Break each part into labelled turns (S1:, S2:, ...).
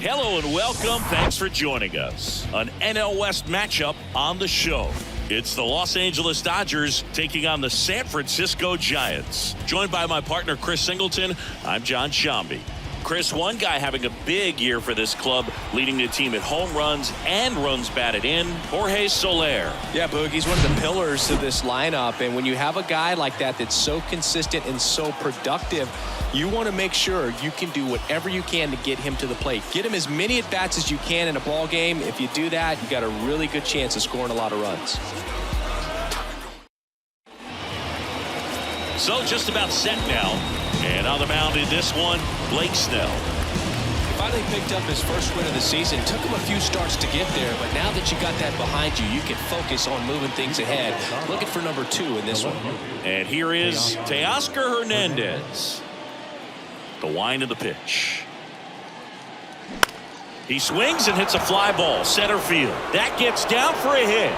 S1: Hello and welcome. Thanks for joining us. An NL West matchup on the show. It's the Los Angeles Dodgers taking on the San Francisco Giants. Joined by my partner, Chris Singleton, I'm John Shambi. Chris, one guy having a big year for this club, leading the team at home runs and runs batted in, Jorge Soler.
S2: Yeah, Boog, he's one of the pillars of this lineup, and when you have a guy like that that's so consistent and so productive, you want to make sure you can do whatever you can to get him to the plate. Get him as many at-bats as you can in a ball game. If you do that, you got a really good chance of scoring a lot of runs.
S1: So just about set now. And on the mound in this one, Blake Snell.
S2: He finally picked up his first win of the season. Took him a few starts to get there, but now that you got that behind you, you can focus on moving things ahead. Looking for number 2 in this one.
S1: And here is Teoscar Hernandez. The wind of the pitch. He swings and hits a fly ball, center field. That gets down for a hit.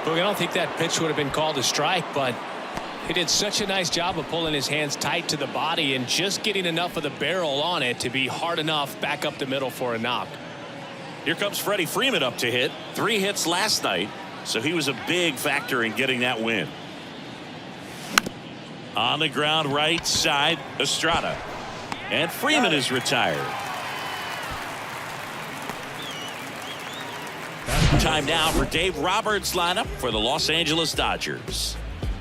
S2: Look, I don't think that pitch would have been called a strike, but he did such a nice job of pulling his hands tight to the body and just getting enough of the barrel on it to be hard enough back up the middle for a knock.
S1: Here comes Freddie Freeman up to hit. 3 hits last night, so he was a big factor in getting that win. On the ground right side, Estrada. And Freeman is retired. Time now for Dave Roberts' lineup for the Los Angeles Dodgers.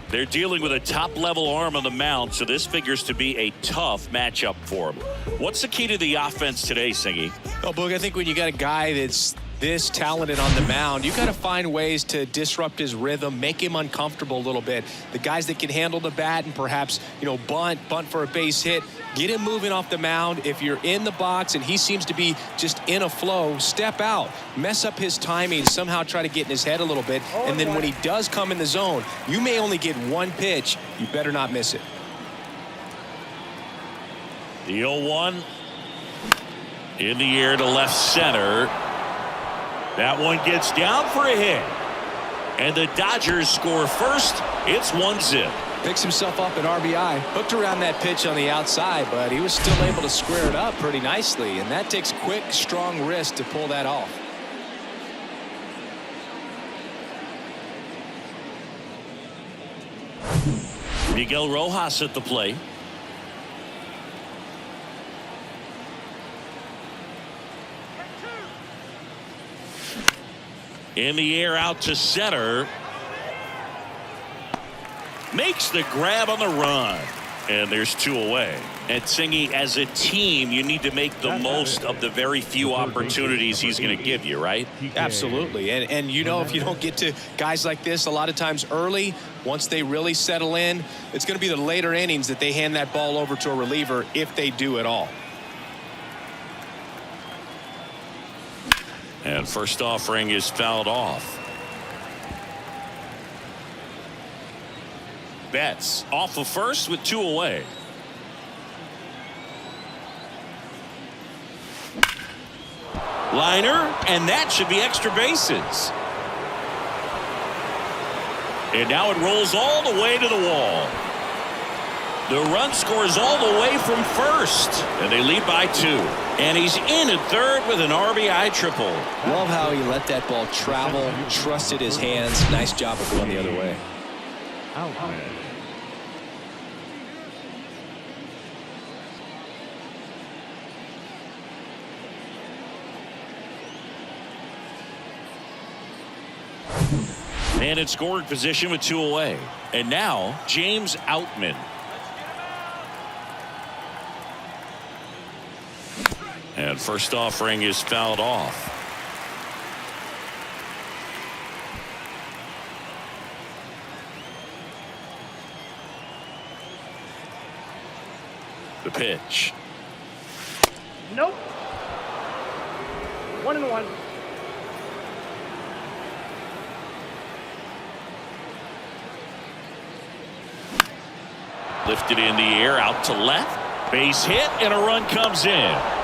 S1: They're dealing with a top-level arm on the mound, so this figures to be a tough matchup for them. What's the key to the offense today, Singy?
S2: Oh, Boog, I think when you got a guy that's this talented on the mound, you got to find ways to disrupt his rhythm, make him uncomfortable a little bit. The guys that can handle the bat and perhaps, bunt for a base hit, get him moving off the mound. If you're in the box and he seems to be just in a flow, step out, mess up his timing, somehow try to get in his head a little bit. And then when he does come in the zone, you may only get one pitch. You better not miss it.
S1: The 0-1 in the air to left center. That one gets down for a hit. And the Dodgers score first. It's 1-0.
S2: Picks himself up at RBI. Hooked around that pitch on the outside, but he was still able to square it up pretty nicely. And that takes quick, strong wrist to pull that off.
S1: Miguel Rojas at the plate. In the air out to center. Makes the grab on the run. And there's 2 away. And Singy, as a team, you need to make the most of the very few opportunities he's going to give you, right?
S2: Absolutely. And if you don't get to guys like this a lot of times early, once they really settle in, it's going to be the later innings that they hand that ball over to a reliever if they do at all.
S1: And first offering is fouled off. Betts off of first with 2 away. Liner, and that should be extra bases. And now it rolls all the way to the wall. The run scores all the way from first, and they lead by 2. And he's in at third with an RBI triple.
S2: Love how he let that ball travel, trusted his hands. Nice job of going the other way.
S1: And in scoring position with 2 away. And now James Outman. And first offering is fouled off. The pitch.
S3: Nope. 1-1.
S1: Lifted in the air out to left. Base hit and a run comes in.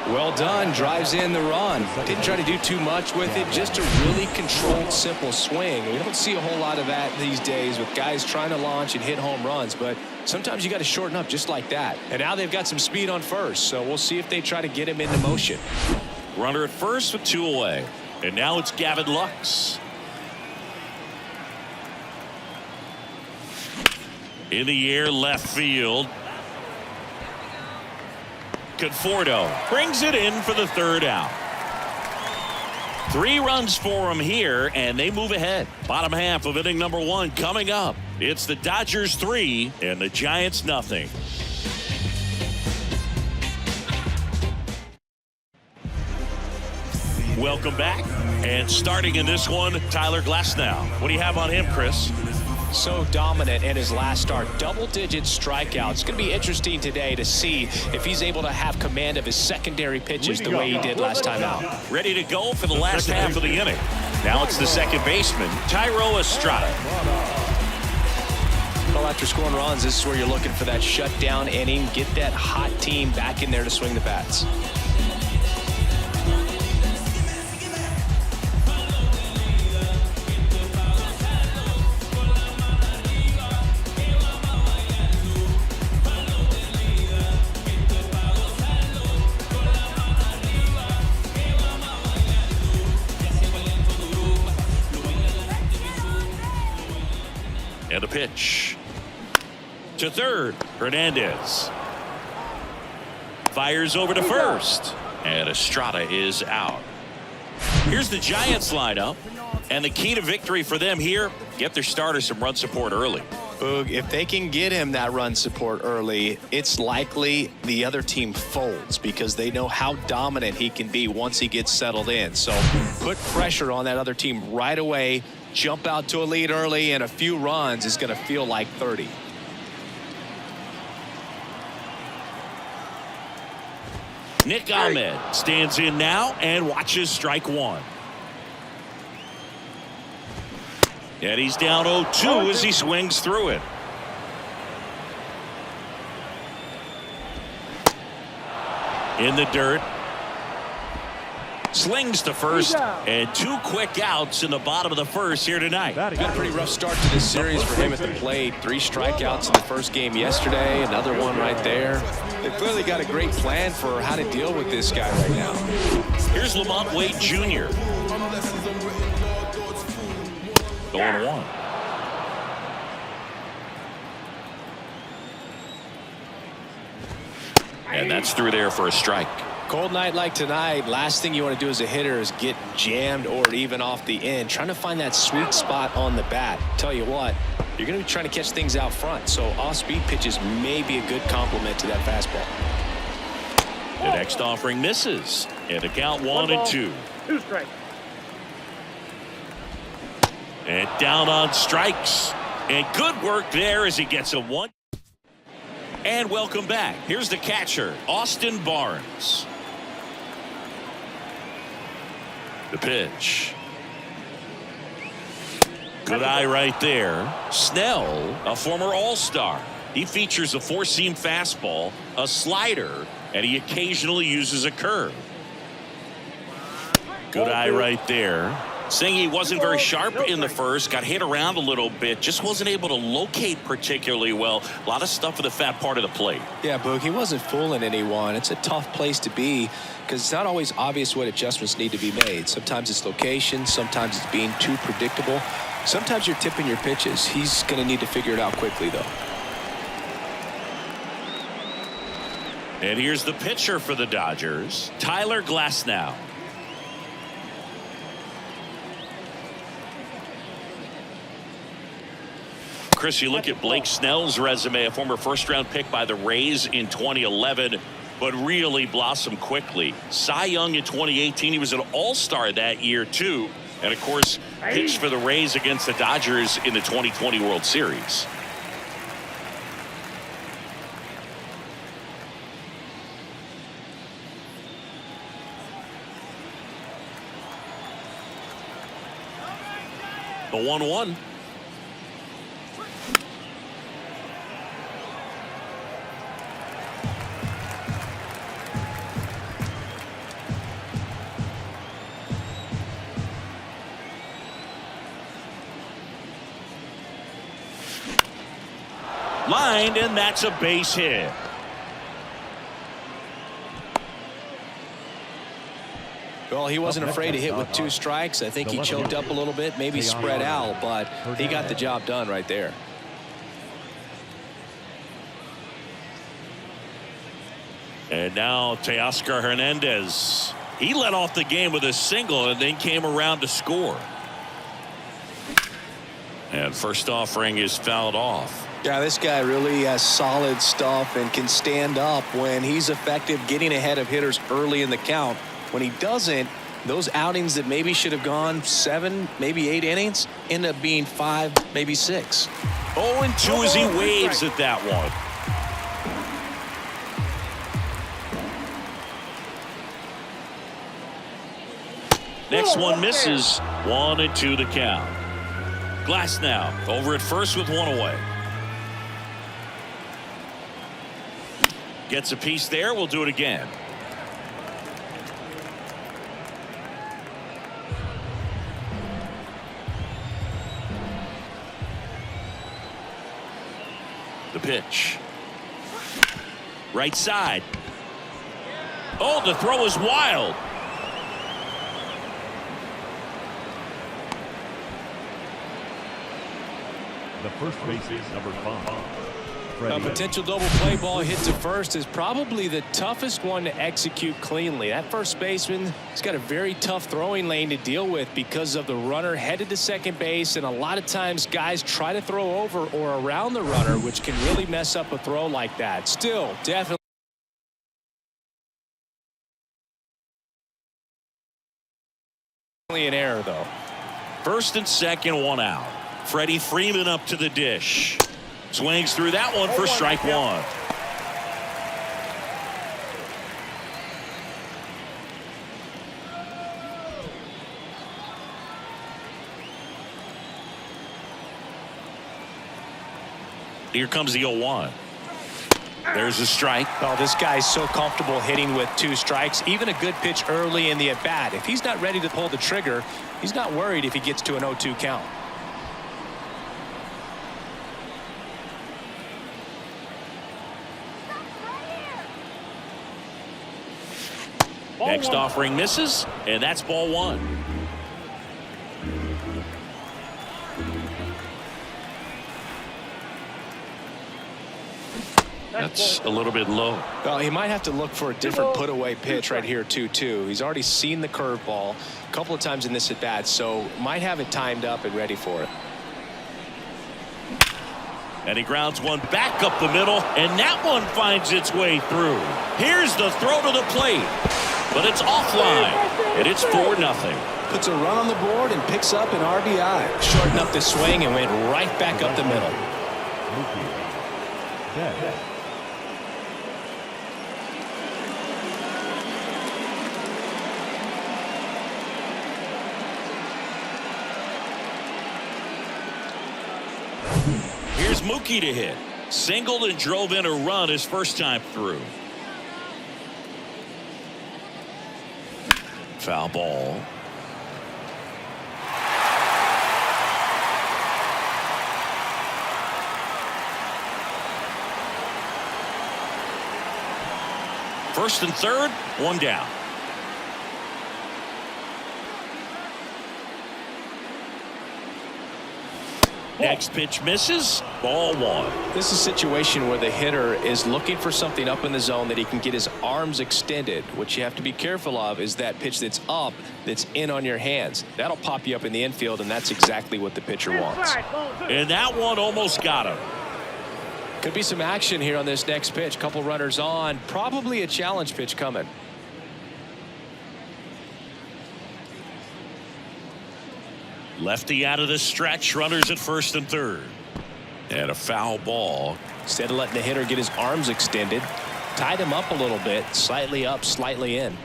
S2: Well done. Drives in the run. Didn't try to do too much with it. Just a really controlled, simple swing. We don't see a whole lot of that these days with guys trying to launch and hit home runs. But sometimes you got to shorten up just like that. And now they've got some speed on first. So we'll see if they try to get him into motion.
S1: Runner at first with 2 away. And now it's Gavin Lux. In the air, left field. Conforto brings it in for the 3rd out. 3 runs for him here, and they move ahead. Bottom half of inning number 1 coming up. It's the Dodgers 3 and the Giants nothing. Welcome back. And starting in this one, Tyler Glasnow. What do you have on him, Chris?
S2: So dominant in his last start. Double-digit strikeouts. It's going to be interesting today to see if he's able to have command of his secondary pitches the way he did last time out.
S1: Ready to go for the last half of the inning. Now it's the second baseman, Thairo Estrada.
S2: Well, after scoring runs, this is where you're looking for that shutdown inning. Get that hot team back in there to swing the bats.
S1: And a pitch to third. Hernandez fires over to first, and Estrada is out. Here's the Giants lineup, and the key to victory for them here: get their starter some run support early.
S2: Boog, if they can get him that run support early, it's likely the other team folds because they know how dominant he can be once he gets settled in. So put pressure on that other team right away. Jump out to a lead early, and a few runs is going to feel like 30.
S1: Nick Ahmed stands in now and watches strike 1. And he's down 0-2 as he swings through it. In the dirt. Slings to first, and 2 quick outs in the bottom of the first here tonight.
S2: Got a pretty rough start to this series for him at the plate. 3 strikeouts in the first game yesterday, another one right there. They clearly got a great plan for how to deal with this guy right now.
S1: Here's Lamont Wade Jr. 0-1. And that's through there for a strike.
S2: Cold night like tonight, last thing you want to do as a hitter is get jammed or even off the end. Trying to find that sweet spot on the bat. Tell you what, you're going to be trying to catch things out front. So off-speed pitches may be a good complement to that fastball.
S1: The next offering misses. And the count 1-2.
S3: 2 strikes.
S1: And down on strikes. And good work there as he gets a 1. And welcome back. Here's the catcher, Austin Barnes. The pitch. Good eye right there. Snell, a former All-Star. He features a 4-seam fastball, a slider, and he occasionally uses a curve. Good eye right there. Saying he wasn't very sharp in the first, got hit around a little bit, just wasn't able to locate particularly well. A lot of stuff in the fat part of the plate.
S2: Yeah, Boog, he wasn't fooling anyone. It's a tough place to be because it's not always obvious what adjustments need to be made. Sometimes it's location, sometimes it's being too predictable. Sometimes you're tipping your pitches. He's going to need to figure it out quickly, though.
S1: And here's the pitcher for the Dodgers, Tyler Glasnow. Chris, you look at Blake Snell's resume, a former first-round pick by the Rays in 2011, but really blossomed quickly. Cy Young in 2018. He was an all-star that year, too. And, of course, pitched for the Rays against the Dodgers in the 2020 World Series. The 1-1. Lined, and that's a base hit.
S2: Well, he wasn't afraid to hit with 2 strikes. I think he choked up a little bit, maybe spread out, but he got the job done right there.
S1: And now Teoscar Hernandez. He led off the game with a single and then came around to score. And first offering is fouled off.
S2: Yeah, this guy really has solid stuff and can stand up when he's effective getting ahead of hitters early in the count. When he doesn't, those outings that maybe should have gone 7, maybe 8 innings end up being 5, maybe 6.
S1: 0-2 as he waves at that one. Next one misses. 1-2 the count. Glass now over at first with 1 away. Gets a piece there. We'll do it again. The pitch. Right side. Oh, the throw is wild.
S4: The first baseman, number 5.
S2: A potential double play ball hit to first is probably the toughest one to execute cleanly. That first baseman has got a very tough throwing lane to deal with because of the runner headed to second base, and a lot of times guys try to throw over or around the runner, which can really mess up a throw like that. Still, definitely an error, though.
S1: First and second, 1 out. Freddie Freeman up to the dish. Swings through that one for strike 1. Here comes the 0-1. There's a strike.
S2: Oh, this guy's so comfortable hitting with 2 strikes. Even a good pitch early in the at-bat. If he's not ready to pull the trigger, he's not worried if he gets to an 0-2 count.
S1: Next offering misses, and that's ball 1. That's a little bit low.
S2: Well, he might have to look for a different put-away pitch right here, 2-2. He's already seen the curveball a couple of times in this at-bat, so might have it timed up and ready for it.
S1: And he grounds one back up the middle, and that one finds its way through. Here's the throw to the plate, but it's offline, and it's 4-0.
S2: Puts a run on the board and picks up an RBI. Shortened up the swing and went right back up the middle.
S1: Here's Mookie to hit. Singled and drove in a run his first time through. Foul ball. First and third, 1 down. Next pitch misses. Ball 1.
S2: This is a situation where the hitter is looking for something up in the zone that he can get his arms extended. What you have to be careful of is that pitch that's up, that's in on your hands. That'll pop you up in the infield, and that's exactly what the pitcher wants.
S1: And that one almost got him.
S2: Could be some action here on this next pitch. Couple runners on. Probably a challenge pitch coming.
S1: Lefty out of the stretch. Runners at first and third. And a foul ball.
S2: Instead of letting the hitter get his arms extended, tied him up a little bit. Slightly up, slightly in.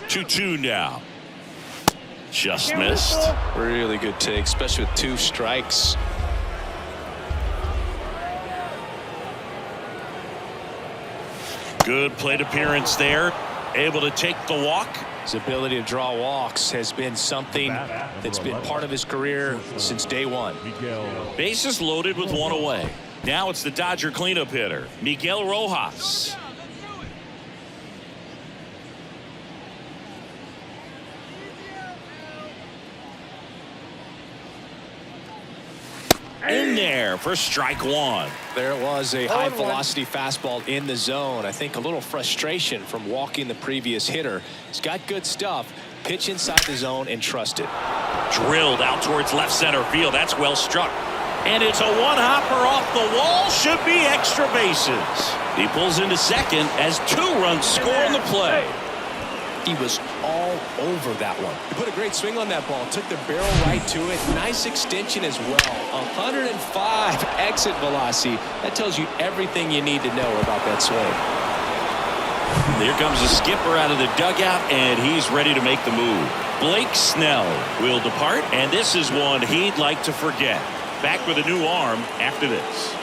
S1: 2-2 now. Just missed.
S2: Really good take, especially with 2 strikes.
S1: Good plate appearance there. able to take the walk.
S2: His ability to draw walks has been something that's been part of his career since day one.
S4: Miguel.
S1: Bases loaded with one away. Now it's the Dodger cleanup hitter, Miguel Rojas. In there for strike one.
S2: There it was, a high velocity fastball in the zone. I think a little frustration from walking the previous hitter. He's got good stuff. Pitch inside the zone and trust it.
S1: Drilled out towards left center field. That's well struck. And it's a one-hopper off the wall. Should be extra bases. He pulls into second as 2 runs score on the play.
S2: He was all over that one. He put a great swing on that ball. Took the barrel right to it. Nice extension as well. 105 exit velocity. That tells you everything you need to know about that swing.
S1: There comes the skipper out of the dugout, and he's ready to make the move. Blake Snell will depart, and this is one he'd like to forget. Back with a new arm after this.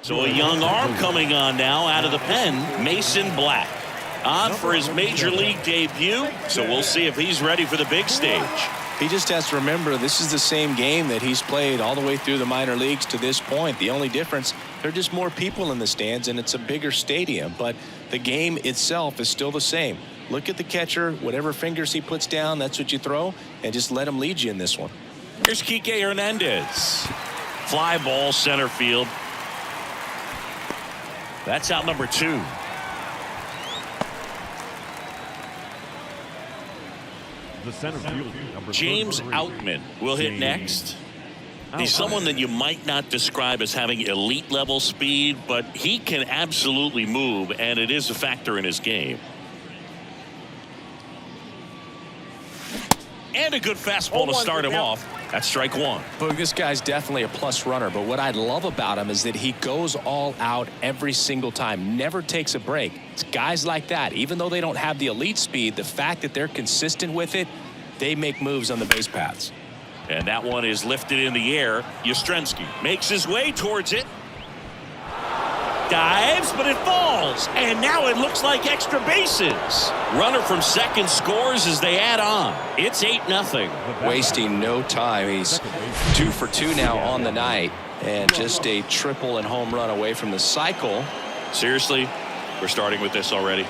S1: So a young arm coming on now out of the pen, Mason Black. On for his major league debut, so we'll see if he's ready for the big stage.
S2: He just has to remember this is the same game that he's played all the way through the minor leagues to this point. The only difference, there are just more people in the stands and it's a bigger stadium, but the game itself is still the same. Look at the catcher, whatever fingers he puts down, that's what you throw, and just let him lead you in this one.
S1: Here's Kike Hernandez. Fly ball center field. That's out number 2.
S4: The center fielder, number
S1: James
S4: 33.
S1: Outman will hit next. He's someone that you might not describe as having elite level speed, but he can absolutely move, and it is a factor in his game. And a good fastball to start him off. That's strike 1.
S2: Boog, this guy's definitely a plus runner, but what I love about him is that he goes all out every single time, never takes a break. It's guys like that, even though they don't have the elite speed, the fact that they're consistent with it, they make moves on the base paths.
S1: And that one is lifted in the air. Yastrzemski makes his way towards it. Dives, but it falls. And now it looks like extra bases. Runner from second scores as they add on. It's 8-0.
S2: Wasting no time. He's 2 for 2 now on the night, and just a triple and home run away from the cycle.
S1: Seriously, we're starting with this already.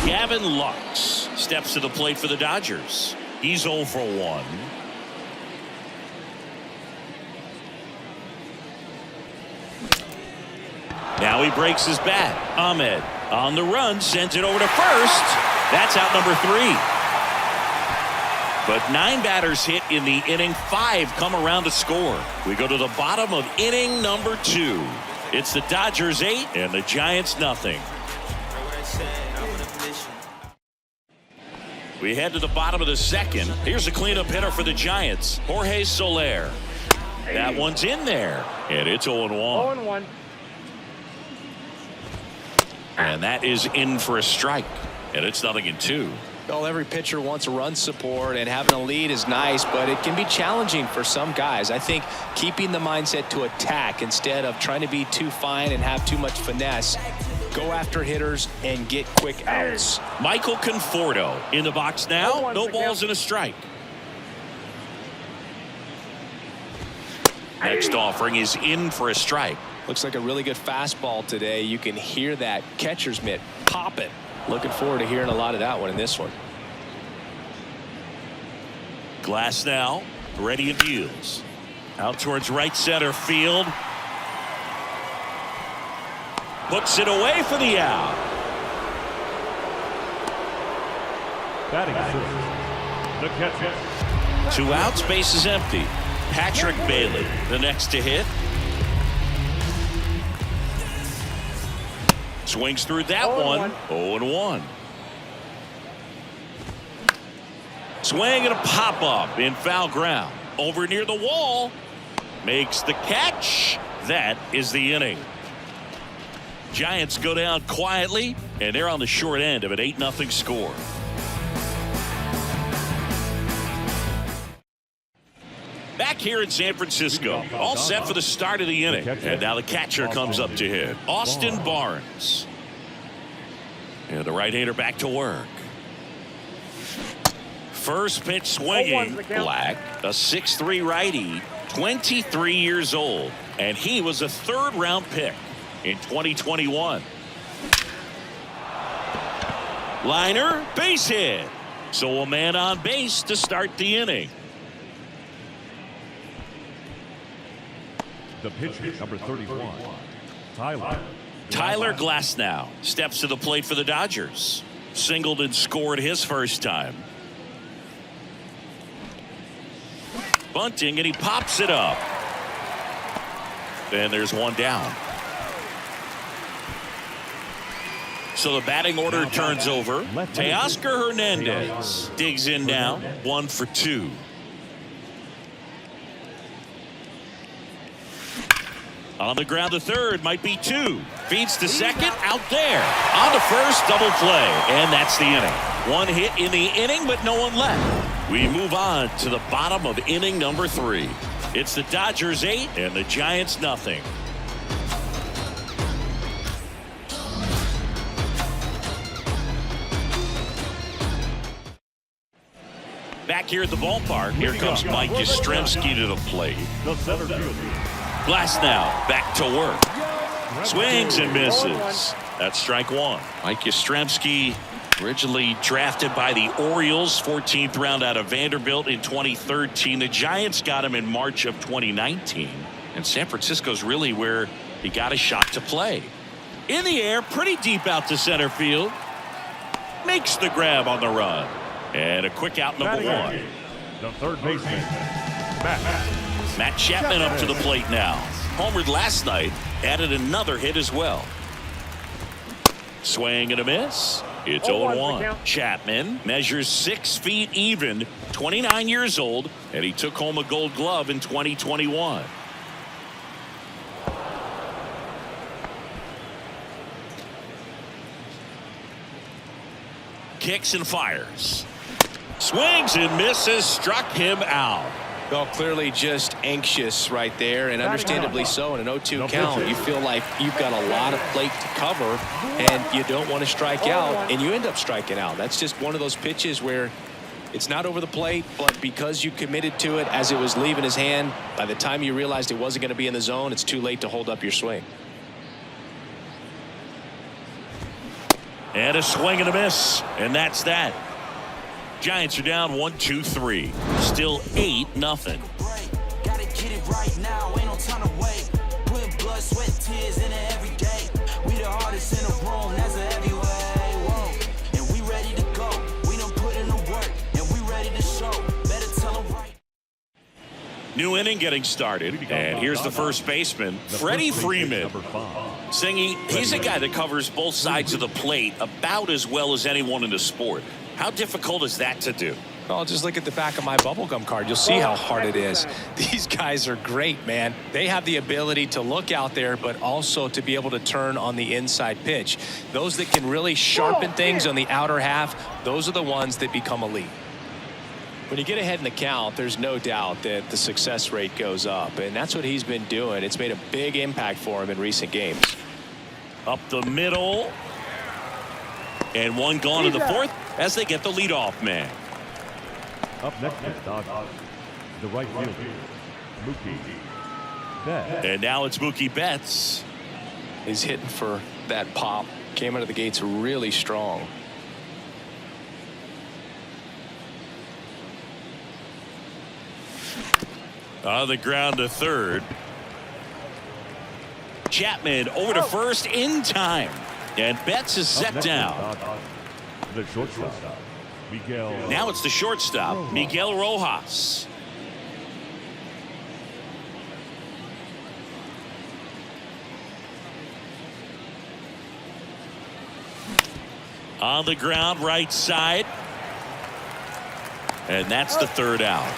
S1: Gavin Lux steps to the plate for the Dodgers. He's 0 for 1. Now he breaks his bat. Ahmed on the run, sends it over to first. That's out number 3. But 9 batters hit in the inning. 5 come around to score. We go to the bottom of inning number 2. It's the Dodgers 8 and the Giants nothing. We head to the bottom of the second. Here's a cleanup hitter for the Giants, Jorge Soler. That one's in there, and it's 0-1.
S3: 0-1.
S1: And that is in for a strike, and it's 0-2.
S2: Well, every pitcher wants a run support, and having a lead is nice, but it can be challenging for some guys. I think keeping the mindset to attack instead of trying to be too fine and have too much finesse. Go after hitters and get quick outs.
S1: Michael Conforto in the box now. No balls and a strike. Next offering is in for a strike.
S2: Looks like a really good fastball today. You can hear that catcher's mitt popping. Looking forward to hearing a lot of that one in this one.
S1: Glass now ready and deals. Out towards right center field. Puts it away for the out.
S4: Batting assist, the catcher.
S1: 2 outs, base is empty. Patrick Bailey, the next to hit. Swings through that one. 0-1. Swing and a pop up in foul ground. Over near the wall. Makes the catch. That is the inning. Giants go down quietly, and they're on the short end of an 8-0 score. Back here in San Francisco, all set for the start of the inning. And now the catcher comes up to hit, Austin Barnes. And the right-hander back to work. First pitch swinging. Black, a 6'3" righty, 23 years old. And he was a third-round pick in 2021. Liner, base hit. So a man on base to start the inning.
S4: The pitcher, number 31,
S1: Tyler Glasnow steps to the plate for the Dodgers. Singled and scored his first time. Bunting, and he pops it up. And there's one down. So the batting order turns over. Teoscar Hernandez digs in now. 1 for 2. On the ground to third, might be 2. Feeds to second, out there. On to first, double play. And that's the inning. One hit in the inning, but no one left. We move on to the bottom of inning number 3. It's the Dodgers 8 and the Giants nothing. Back here at the ballpark, here comes Mike Yastrzemski to the plate.
S4: the center fielder.
S1: Glasnow back to work. Swings and misses. That's strike 1. Mike Yastrzemski, originally drafted by the Orioles, 14th round out of Vanderbilt in 2013. The Giants got him in March of 2019. And San Francisco's really where he got a shot to play. In the air, pretty deep out to center field. Makes the grab on the run. And a quick out, number 1.
S4: The third baseman,
S1: Matt Chapman up to the plate now. Homered last night, added another hit as well. Swing and a miss. It's 0-1. Chapman measures 6 feet even, 29 years old, and he took home a Gold Glove in 2021. Kicks and fires. Swings and misses, struck him out.
S2: Well, clearly just anxious right there, and understandably so. In an 0-2 count, you feel like you've got a lot of plate to cover, and you don't want to strike out, and you end up striking out. That's just one of those pitches where it's not over the plate, but because you committed to it as it was leaving his hand, by the time you realized it wasn't going to be in the zone, it's too late to hold up your swing.
S1: And a swing and a miss, and that's that. Giants are down 1-2-3. Still 8-0.
S5: Gotta get it right now, ain't no time to wait. Putting blood, sweat, and tears in it every day. We the hardest in the room, that's a heavyweight. Whoa. And we ready to go. We done put in the work, and we ready to show. Better tell them right.
S1: New inning getting started, and here's the first baseman, Freddie Freeman. Singing, he's a guy that covers both sides of the plate about as well as anyone in the sport. How difficult is that to do?
S2: Well, just look at the back of my bubblegum card. You'll see how hard it is. These guys are great, man. They have the ability to look out there, but also to be able to turn on the inside pitch. Those that can really sharpen things on the outer half, those are the ones that become elite. When you get ahead in the count, there's no doubt that the success rate goes up, and that's what he's been doing. It's made a big impact for him in recent games.
S1: Up the middle. And one gone in the fourth as they get the leadoff man.
S4: Up next is Dodgers, the right fielder, Mookie Betts.
S1: And now it's Mookie Betts.
S2: He's hitting for that pop. Came out of the gates really strong.
S1: On the ground to third. Chapman over to first in time. And Betts is set down.
S4: The shortstop, Miguel.
S1: Now it's the shortstop, Miguel Rojas. On the ground, right side. And that's the third out.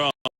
S1: from